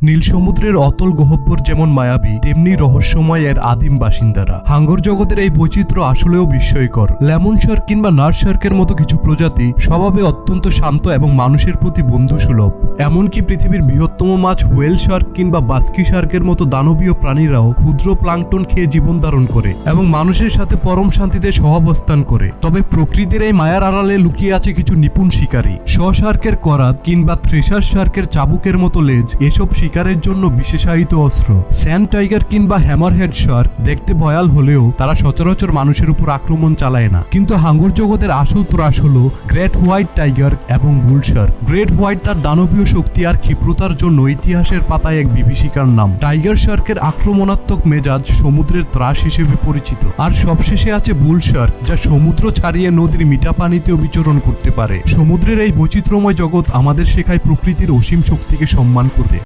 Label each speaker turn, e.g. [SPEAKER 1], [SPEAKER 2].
[SPEAKER 1] নীল সমুদ্রের অতল গহ্বর যেমন মায়াবী, তেমনি রহস্যময় এর আদিম বাসিন্দারা। হাঙ্গর জগতের এই বৈচিত্র্য আসলেও বিস্ময়কর। লেমন শার্ক কিংবা নার্স শার্কের মতো কিছু প্রজাতি স্বভাবে অত্যন্ত শান্ত এবং মানুষের প্রতি বন্ধুসুলভ। এমনকি পৃথিবীর বৃহত্তম মাছ হোয়েল শার্ক কিংবা বাস্কি শার্কের মতো দানবীয় প্রাণীরাও ক্ষুদ্র প্লাঙ্কটন খেয়ে জীবন ধারণ করে এবং মানুষের সাথে পরম শান্তিতে সহাবস্থান করে। তবে প্রকৃতির এই মায়ার আড়ালে লুকিয়ে আছে কিছু নিপুণ শিকারী। শার্কের করাত কিংবা থ্রেশার শার্কের চাবুকের মতো লেজ এসব শিকারের জন্য বিশেষায়িত অস্ত্র। স্যান্ড টাইগার কিংবা হ্যামারহেড শার্ক দেখতে ভয়াল হলেও তারা সচরাচর মানুষের উপর আক্রমণ চালায় না। কিন্তু হাঙ্গর জগতের আসল ত্রাস হলো গ্রেট হোয়াইট টাইগার এবং বুল শার্ক। গ্রেট হোয়াইট তার দানবীয় শক্তি আর ক্ষিপ্রতার জন্য ইতিহাসের পাতায় এক বিভীষিকার নাম। টাইগার শার্কের আক্রমণাত্মক মেজাজ সমুদ্রের ত্রাস হিসেবে পরিচিত। আর সবশেষে আছে বুল শার্ক, যা সমুদ্র ছাড়িয়ে নদীর মিঠা পানিতেও বিচরণ করতে পারে। সমুদ্রের এই বৈচিত্র্যময় জগৎ আমাদের শেখায় প্রকৃতির অসীম শক্তিকে সম্মান করতে।